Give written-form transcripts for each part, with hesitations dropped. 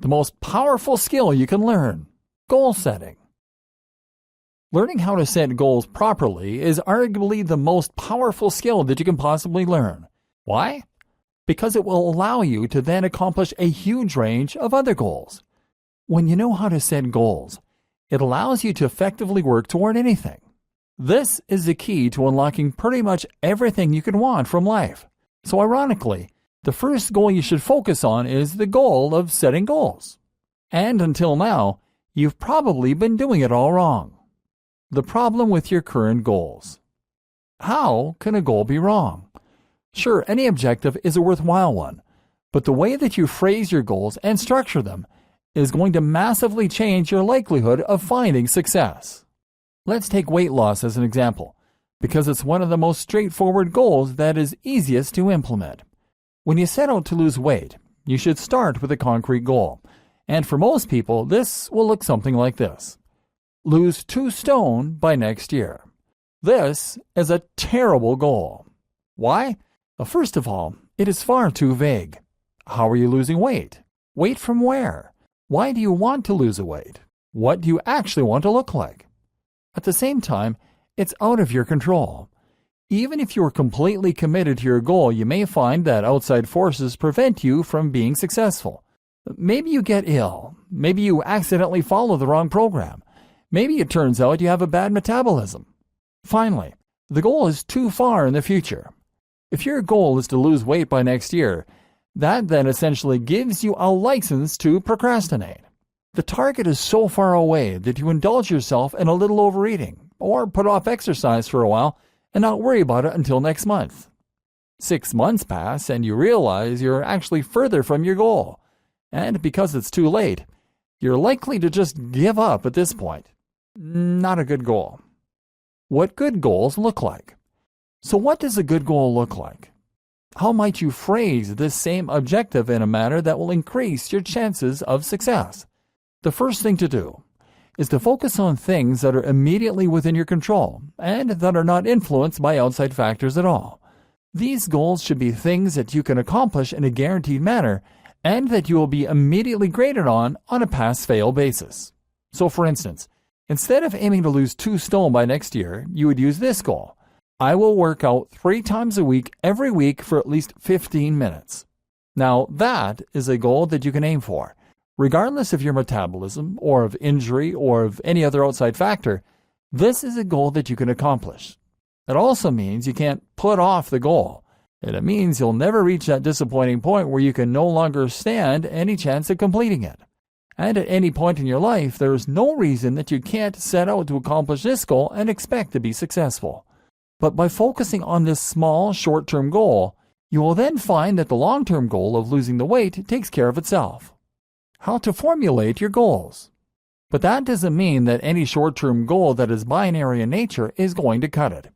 The most powerful skill you can learn: goal setting. Learning how to set goals properly is arguably the most powerful skill that you can possibly learn. Why? Because it will allow you to then accomplish a huge range of other goals. When you know how to set goals, it allows you to effectively work toward anything. This is the key to unlocking pretty much everything you can want from life. So ironically, the first goal you should focus on is the goal of setting goals. And until now, you've probably been doing it all wrong. The problem with your current goals. How can a goal be wrong? Sure, any objective is a worthwhile one, but the way that you phrase your goals and structure them is going to massively change your likelihood of finding success. Let's take weight loss as an example, because it's one of the most straightforward goals that is easiest to implement. When you set out to lose weight, you should start with a concrete goal, and for most people, this will look something like this. Lose 2 stone by next year. This is a terrible goal. Why? Well, first of all, it is far too vague. How are you losing weight? Weight from where? Why do you want to lose a weight? What do you actually want to look like? At the same time, it's out of your control. Even if you are completely committed to your goal, you may find that outside forces prevent you from being successful. Maybe you get ill. Maybe you accidentally follow the wrong program. Maybe it turns out you have a bad metabolism. Finally, the goal is too far in the future. If your goal is to lose weight by next year, that then essentially gives you a license to procrastinate. The target is so far away that you indulge yourself in a little overeating, or put off exercise for a while and not worry about it until next month. 6 months pass and you realize you're actually further from your goal. And because it's too late, you're likely to just give up at this point. Not a good goal. What good goals look like? So what does a good goal look like? How might you phrase this same objective in a manner that will increase your chances of success? The first thing to do is to focus on things that are immediately within your control and that are not influenced by outside factors at all. These goals should be things that you can accomplish in a guaranteed manner and that you will be immediately graded on a pass-fail basis. So for instance, instead of aiming to lose 2 stone by next year, you would use this goal. I will work out 3 times a week every week for at least 15 minutes. Now that is a goal that you can aim for. Regardless of your metabolism or of injury or of any other outside factor, this is a goal that you can accomplish. It also means you can't put off the goal. And it means you'll never reach that disappointing point where you can no longer stand any chance of completing it. And at any point in your life, there is no reason that you can't set out to accomplish this goal and expect to be successful. But by focusing on this small, short-term goal, you will then find that the long-term goal of losing the weight takes care of itself. How to formulate your goals. But that doesn't mean that any short-term goal that is binary in nature is going to cut it.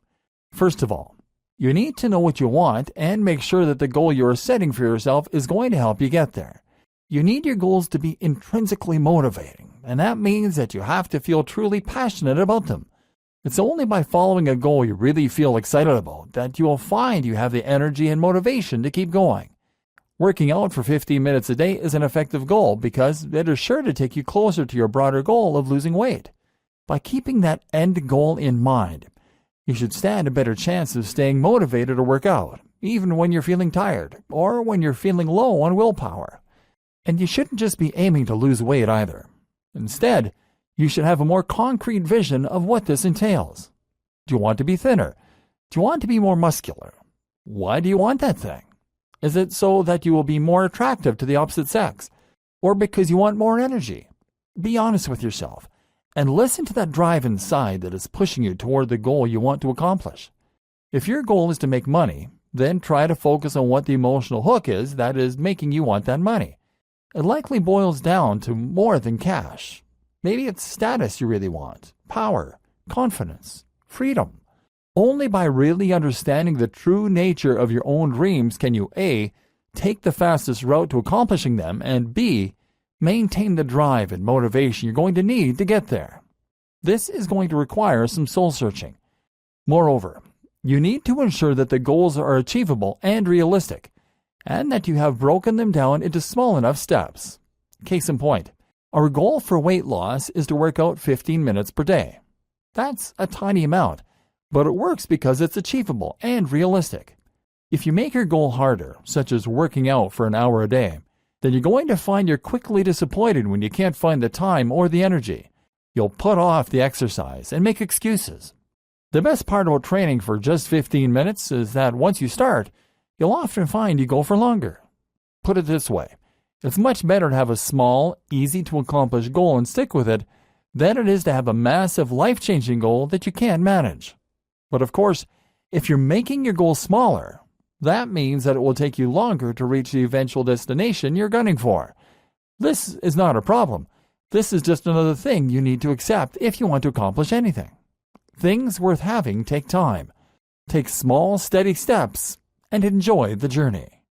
First of all, you need to know what you want and make sure that the goal you are setting for yourself is going to help you get there. You need your goals to be intrinsically motivating, and that means that you have to feel truly passionate about them. It's only by following a goal you really feel excited about that you will find you have the energy and motivation to keep going. Working out for 15 minutes a day is an effective goal because it is sure to take you closer to your broader goal of losing weight. By keeping that end goal in mind, you should stand a better chance of staying motivated to work out, even when you're feeling tired or when you're feeling low on willpower. And you shouldn't just be aiming to lose weight either. Instead, you should have a more concrete vision of what this entails. Do you want to be thinner? Do you want to be more muscular? Why do you want that thing? Is it so that you will be more attractive to the opposite sex? Or because you want more energy? Be honest with yourself and listen to that drive inside that is pushing you toward the goal you want to accomplish. If your goal is to make money, then try to focus on what the emotional hook is that is making you want that money. It likely boils down to more than cash. Maybe it's status you really want, power, confidence, freedom. Only by really understanding the true nature of your own dreams can you A, take the fastest route to accomplishing them, and B, maintain the drive and motivation you're going to need to get there. This is going to require some soul searching. Moreover, you need to ensure that the goals are achievable and realistic, and that you have broken them down into small enough steps. Case in point, our goal for weight loss is to work out 15 minutes per day. That's a tiny amount, but it works because it's achievable and realistic. If you make your goal harder, such as working out for an hour a day, then you're going to find you're quickly disappointed when you can't find the time or the energy. You'll put off the exercise and make excuses. The best part about training for just 15 minutes is that once you start, you'll often find you go for longer. Put it this way, it's much better to have a small, easy-to-accomplish goal and stick with it than it is to have a massive, life-changing goal that you can't manage. But of course, if you're making your goal smaller, that means that it will take you longer to reach the eventual destination you're gunning for. This is not a problem. This is just another thing you need to accept if you want to accomplish anything. Things worth having take time. Take small, steady steps and enjoy the journey.